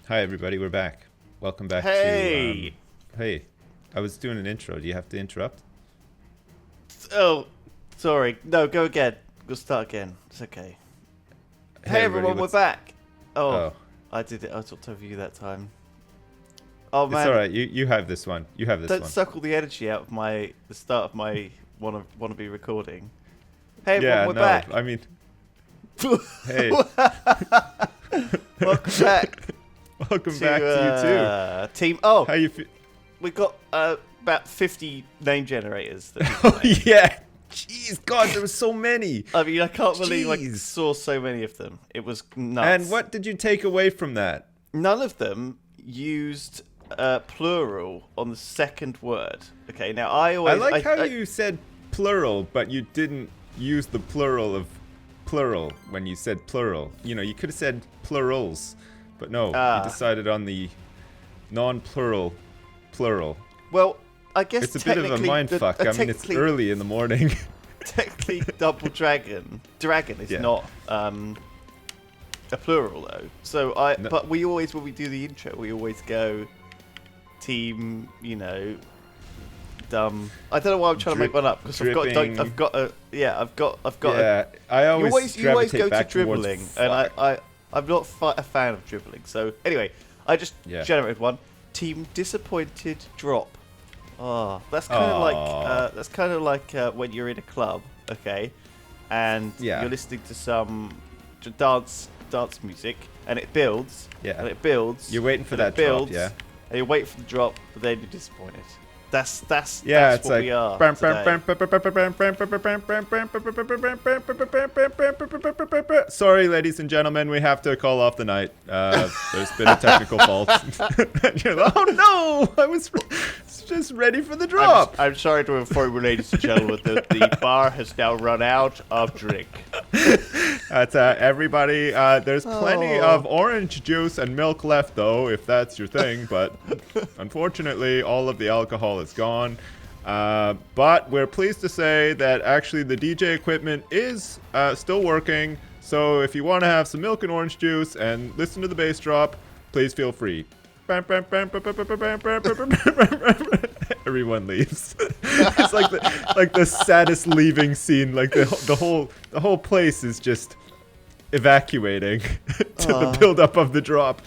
Hi everybody, we're back. Welcome back Hey! to... Hey, I was doing an intro. Do you have to interrupt? Oh, sorry. No, go again. We'll start again. It's okay. Hey everyone, we're back. Oh, I did it. I talked over you that time. Oh man, it's all right. You have this one. You have this don't one. suck all the energy out of the start of my wanna be recording. Hey everyone, Yeah, we're no. back. I mean, hey, Welcome back. welcome back to you too. Team. Oh, How you feel? we got about 50 name generators. That Oh yeah. Jeez, God, there was so many. I mean, I can't believe I Jeez. saw so many of them. It was nuts. And what did you take away from that? None of them used plural on the second word. Okay, now I always... You said plural, but you didn't use the plural of plural when you said plural. You know, you could have said plurals, but no, you decided on the non-plural plural. Well, I guess It's a bit of a mind fuck. I mean, it's early in the morning. Technically, double dragon is Yeah. not a plural though. So No. but we always, when we do the intro, we always go team. You know, dumb. I don't know why I'm trying to make one up because I've got a. Yeah, I always You always gravitate go to back towards dribbling, and fuck. I'm not a fan of dribbling. So anyway, I just Yeah. generated one. Team disappointed drop. Oh, that's kind of like when you're in a club, okay, and Yeah. you're listening to some dance music, and it builds, Yeah. and it builds. You're waiting for and that it builds, drop, yeah. And you wait for the drop, but then you're disappointed. That's Yeah, that's it's what like we are today. Sorry, ladies and gentlemen, we have to call off the night. There's been a technical fault. And you're like, oh no, I was just ready for the drop. I'm sorry to inform you, ladies and gentlemen, that the bar has now run out of drink. That's everybody. There's plenty of orange juice and milk left, though, if that's your thing. But unfortunately, all of the alcohol is gone. But we're pleased to say that actually the DJ equipment is still working. So if you want to have some milk and orange juice and listen to the bass drop, please feel free. Everyone leaves. It's like the saddest leaving scene. Like the whole place is just evacuating to the build up of the drop.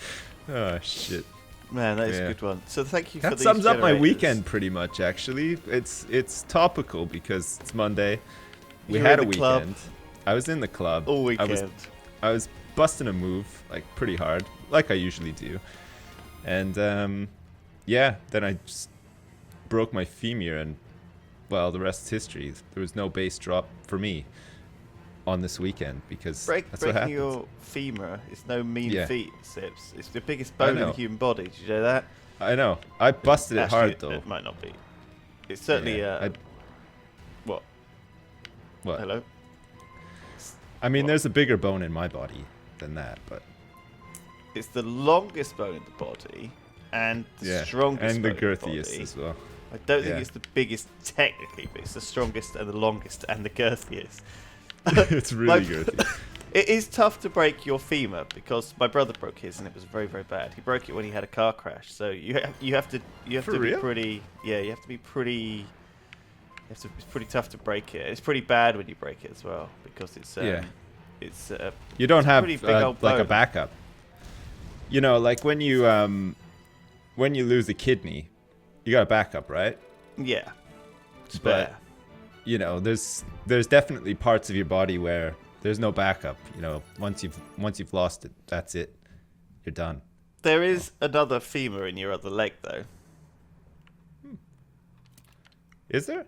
Oh shit. Man, that is a good one. So thank you for That these sums up my generators. weekend pretty much. Actually, it's topical because it's Monday. We You were had a in the club. weekend. I was in the club All weekend. I was busting a move like pretty hard, like I usually do. And yeah, then I just broke my femur, and well, the rest is history. There was no bass drop for me on this weekend because that's what breaking happens. your femur is no mean Yeah. feat, Sips. It's the biggest bone in the know. human body. Did you know that? I know. I busted it Actually, hard though. It might not be. It's certainly Yeah, what? What? Hello. I mean, What? there's a bigger bone in my body than that, but It's the longest bone in the body and the yeah, strongest and the bone in girthiest body. as well. I don't think Yeah. it's the biggest technically, but it's the strongest and the longest and the girthiest. It's really My- girthy. It is tough to break your femur because my brother broke his and it was very, very bad. He broke it when he had a car crash. So you have to For be real? pretty it's pretty tough to break it. It's pretty bad when you break it as well because it's Yeah. it's You don't It's a have pretty big old like a bone. backup. You know, like when you lose a kidney, you got a backup, right? yeah. Spare. You know, there's definitely parts of your body where there's no backup. You know, once you've lost it, that's it. You're done. There is another femur in your other leg though. Is there?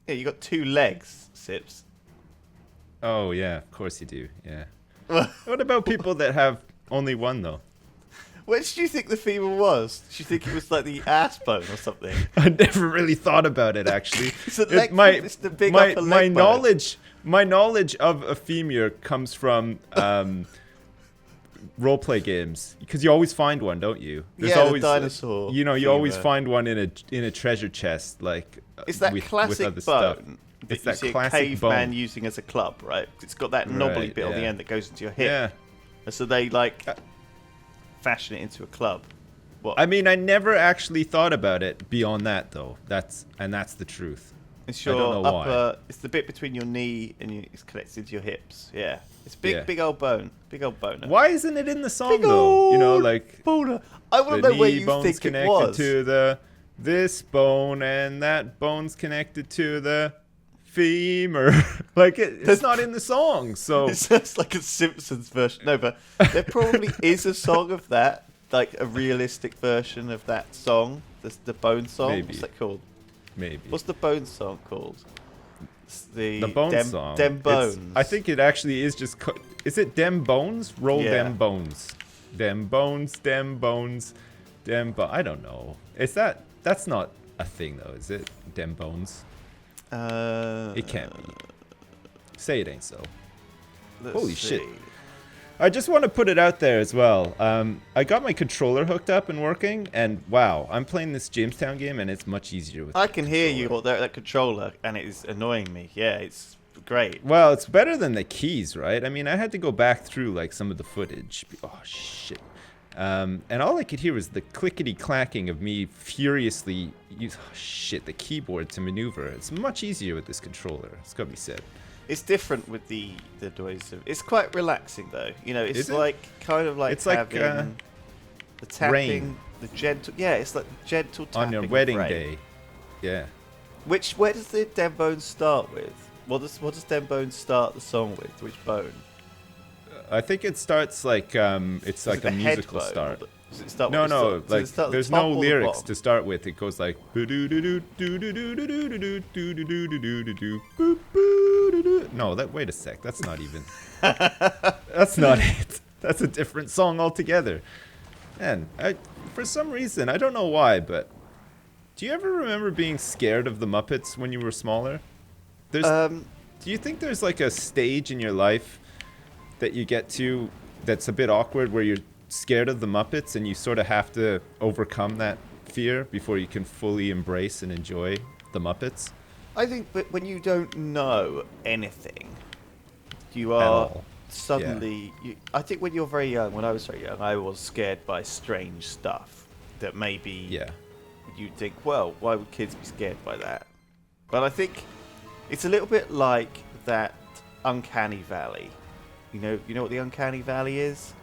Yeah, you got two legs, Sips. Oh yeah, of course you do. Yeah. What about people that have only one though? Which do you think the femur was? Do you think it was like the ass bone or something? I never really thought about it actually. It's the leg- it's the big my upper leg bone. my knowledge of a femur comes from roleplay games because you always find one, don't you? Yeah, the dinosaur You know, you always femur. find one in a treasure chest, like It's that with classic other stuff. bone that It's you that see a classic caveman bone. using as a club, right? It's got that knobbly Right, bit on the yeah. end that goes into your hip. Yeah. And so they like fashion it into a club. What? I mean, I never actually thought about it beyond that, though. That's the truth. It's your I don't know why. It's the bit between your knee and it's connected to your hips. Yeah, it's big old bone, big old boner. Why isn't it in the song Big though? You know, old like boner. I want the to know where knee you bone's think it connected was. to this bone, and that bone's connected to the femur. Like it's not in the song, so It sounds like a Simpsons version. No, but there probably is a song of that, like a realistic version of that song, the bone song. Maybe. What's that called? maybe What's the bone song called? It's the bone song. Dem Bones. I think it actually is just. Is it Dem Bones? Roll Yeah. Dem Bones. Dem Bones. Dem Bones. I don't know. Is that? That's not a thing though, is it? Dem Bones. It can't be. Say it ain't so. Holy shit. I just want to put it out there as well. I got my controller hooked up and working, and wow, I'm playing this Jamestown game, and it's much easier with. I can hear you with that controller, and it is annoying me. Yeah, it's great. Well, it's better than the keys, right? I mean, I had to go back through like some of the footage. Oh shit! And all I could hear was the clickety clacking of me furiously use the keyboard to maneuver. It's much easier with this controller. It's gotta be said. It's different with the noise. It's quite relaxing though. You know, it's Is it? like kind of like It's like, having the tapping, rain. the gentle. Yeah, it's like gentle tapping On your of wedding rain. day. Yeah. Where does the Dem Bones start with? What does Dem Bones start the song with? Which bone? I think it starts like it's Is like it a the head musical bone, start. or does it start No, with no, does like it start at the there's top no or the lyrics bottom? to start with. It goes like no, wait a sec. That's not even. That's not it. That's a different song altogether. And for some reason, I don't know why, but do you ever remember being scared of the Muppets when you were smaller? Do you think there's like a stage in your life that you get to that's a bit awkward where you're scared of the Muppets and you sort of have to overcome that fear before you can fully embrace and enjoy the Muppets? I think that when you don't know anything, you At are all. suddenly. I think when you're very young, when I was very young, I was scared by strange stuff that maybe Yeah. you'd think, well, why would kids be scared by that? But I think it's a little bit like that uncanny valley. You know what the uncanny valley is?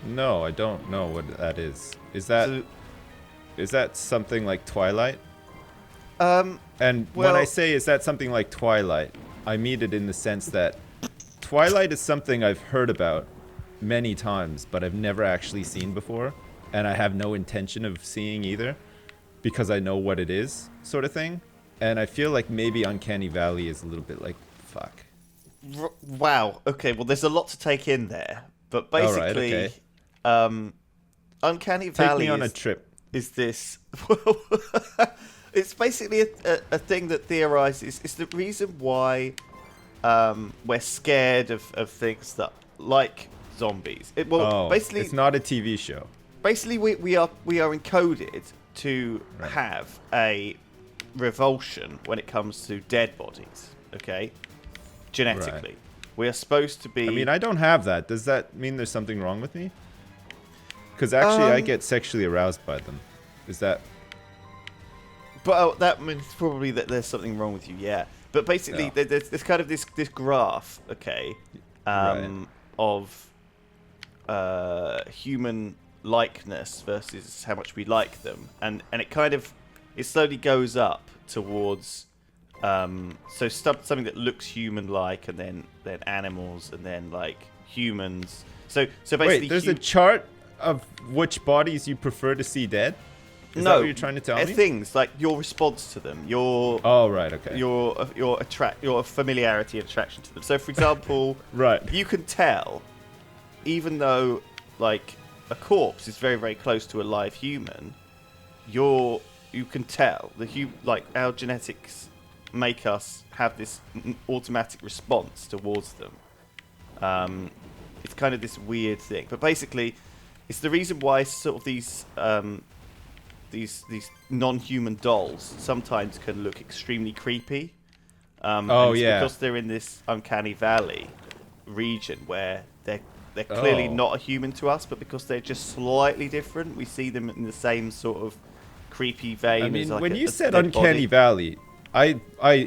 No, I don't know what that is. Is that something like Twilight? And when well- I say is that something like Twilight, I mean it in the sense that Twilight is something I've heard about many times, but I've never actually seen before, and I have no intention of seeing either, because I know what it is, sort of thing. And I feel like maybe Uncanny Valley is a little bit like, fuck. Wow. Okay. Well, there's a lot to take in there, but All basically, right, okay. Uncanny Take Valley me on a trip. is this. It's basically a thing that theorizes. It's the reason why we're scared of things that like zombies. Basically, it's not a TV show. basically we are encoded to Right. have a revulsion when it comes to dead bodies. Okay, genetically, we are supposed to be. I mean, I don't have that. Does that mean there's something wrong with me? Because actually, I get sexually aroused by them. Is that... But that means probably that there's something wrong with you, yeah. But basically, Yeah. there's kind of this graph, okay, Right. of human likeness versus how much we like them, and it slowly goes up towards something that looks human-like, and then animals, and then like humans. So basically, Wait, there's a chart of which bodies you prefer to see dead? Is that what you're trying to tell me? Things like your response to them, Oh, right, okay. your familiarity and attraction to them. So, for example, Right. you can tell, even though like a corpse is very, very close to a live human, you can tell like our genetics make us have this automatic response towards them. It's kind of this weird thing, but basically, it's the reason why sort of these non-human dolls sometimes can look extremely creepy. And it's yeah. because they're in this uncanny valley region where they're clearly not a human to us, but because they're just slightly different, we see them in the same sort of creepy vein. I mean, as when you said Uncanny Valley, I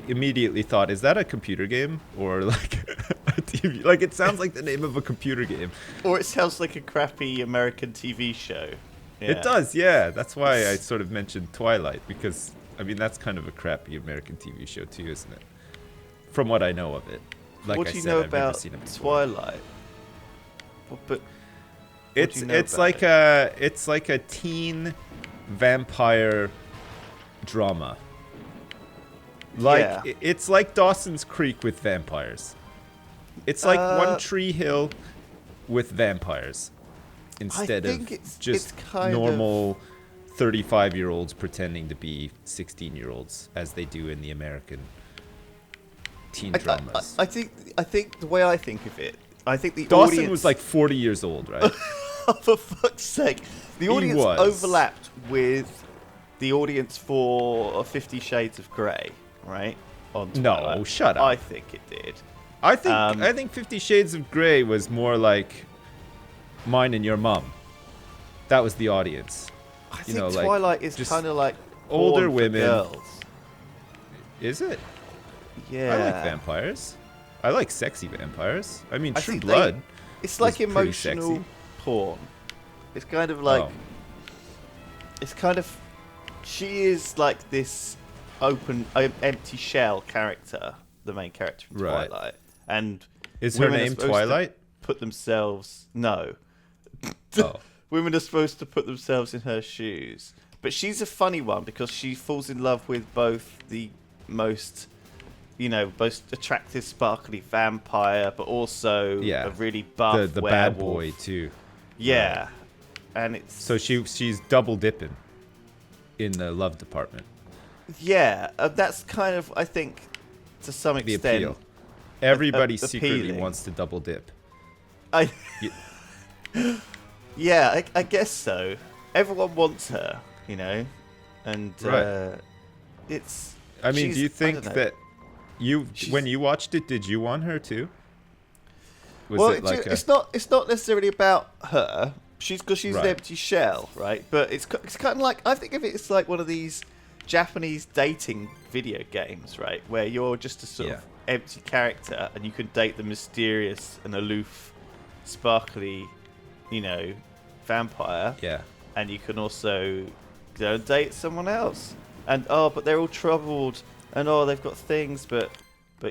immediately thought, is that a computer game or like a TV? Like, it sounds like the name of a computer game. Or it sounds like a crappy American TV show. Yeah. It does, yeah. That's why I sort of mentioned Twilight, because, I mean, that's kind of a crappy American TV show too, isn't it? From what I know of it. Like what I do you said, know I've never about seen it before. Twilight? But It's like a teen vampire drama. Like it's like Dawson's Creek with vampires. It's like One Tree Hill with vampires instead of just normal 35-year-olds pretending to be 16-year-olds as they do in the American teen dramas. I think the way I think of it, I think the Dawson audience was like 40 years old, right? For fuck's sake, the audience overlapped with the audience for 50 Shades of Grey, right? On Twilight. No, shut up. I think it did. I think 50 Shades of Grey was more like Mine and Your Mom. That was the audience. I think Twilight is kind of like older porn women. For girls. Is it? Yeah. I like vampires. I like sexy vampires. I mean, True Blood. It's like emotional porn. It's kind of like. It's kind of. She is like this empty shell character, the main character from Twilight, and is her name Twilight? Put themselves Women are supposed to put themselves in her shoes, but she's a funny one because she falls in love with both the most attractive, sparkly vampire, but also a really buff the werewolf. bad boy too. Yeah, and it's so she's double dipping in the love department. Yeah, that's kind of, I think, to some extent, the appeal. Everybody secretly wants to double dip. Yeah, I guess so. Everyone wants her, and it's. I mean, do you think that when you watched it, did you want her too? It's not necessarily about her. She's an empty shell, right? But it's kind of like, I think of it as like one of these Japanese dating video games, right? Where you're just a sort of empty character and you can date the mysterious and aloof, sparkly, vampire. Yeah. And you can also go and date someone else. And but they're all troubled and they've got things, but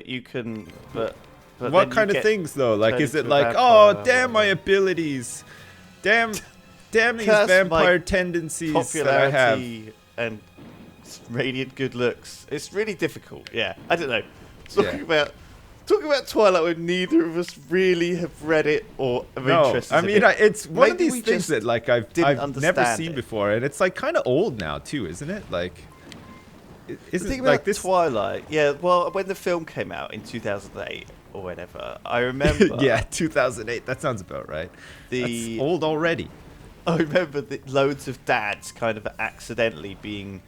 you can but what kind of things though? Like, is it like, oh, damn my abilities, damn these vampire tendencies that I have, and radiant good looks? It's really difficult. Yeah, I don't know. Talking about Twilight when neither of us really have read it or are interested. I mean, it's one of these things that like I've never seen it before, and it's like kind of old now too, isn't it? Like, isn't it like this Twilight? Yeah, well, when the film came out in 2008 or whatever, I remember. Yeah, 2008. That sounds about right. That's old already. I remember loads of dads kind of accidentally being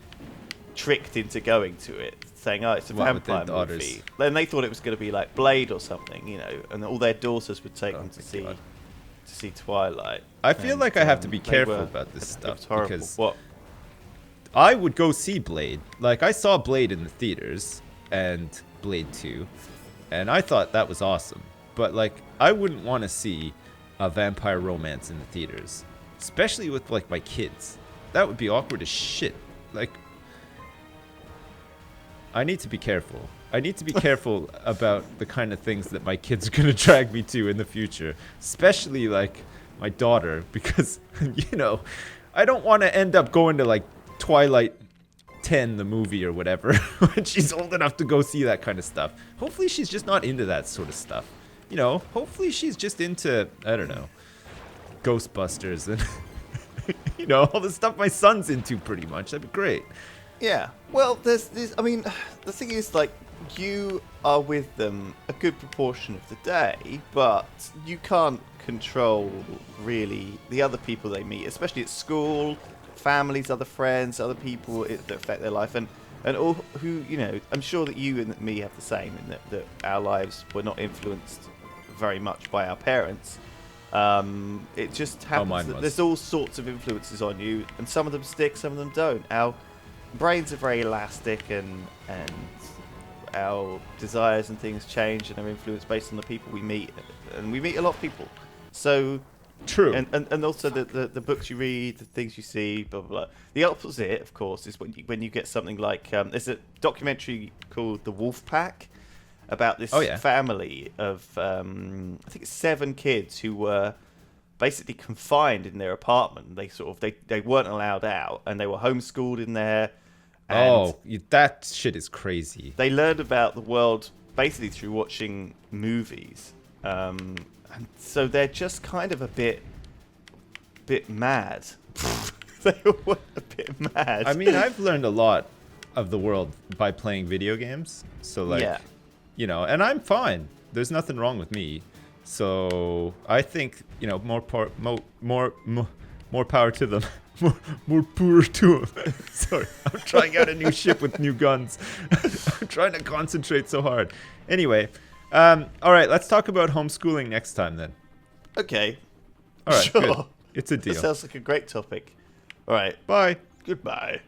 tricked into going to it, saying, "Oh, it's a vampire movie." Then they thought it was going to be like Blade or something, and all their daughters would take them to see Twilight. I feel like I have to be careful about this stuff because I would go see Blade. Like, I saw Blade in the theaters and Blade 2, and I thought that was awesome. But like, I wouldn't want to see a vampire romance in the theaters, especially with like my kids. That would be awkward as shit. Like, I need to be careful. I need to be careful about the kind of things that my kids are going to drag me to in the future, especially like my daughter, because I don't want to end up going to like Twilight 10, the movie or whatever, when she's old enough to go see that kind of stuff. Hopefully she's just not into that sort of stuff. Hopefully she's just into, I don't know, Ghostbusters and, all the stuff my son's into pretty much. That'd be great. Yeah. Well, there's I mean, the thing is, like, you are with them a good proportion of the day, but you can't control, really, the other people they meet, especially at school, families, other friends, other people that affect their life, and all who, I'm sure that you and me have the same, in that our lives were not influenced very much by our parents, It just happens mine that was. there's all sorts of influences on you, and some of them stick, some of them don't. Our brains are very elastic, and our desires and things change and are influenced based on the people we meet, and we meet a lot of people. So True. and also the books you read, the things you see, blah blah blah. The opposite, of course, is when you get something like there's a documentary called The Wolf Pack about this family of I think it's 7 kids who were basically confined in their apartment. They weren't allowed out, and they were homeschooled in there. And that shit is crazy. They learned about the world basically through watching movies, and so they're just kind of a bit mad. They were a bit mad. I mean, I've learned a lot of the world by playing video games. So you know, and I'm fine. There's nothing wrong with me. So I think, you know, more power to them. More power to them. Sorry, I'm trying out a new ship with new guns. I'm trying to concentrate so hard. Anyway, all right, let's talk about homeschooling next time then. Okay. All right, sure. Good. It's a deal. That sounds like a great topic. All right. Bye. Goodbye.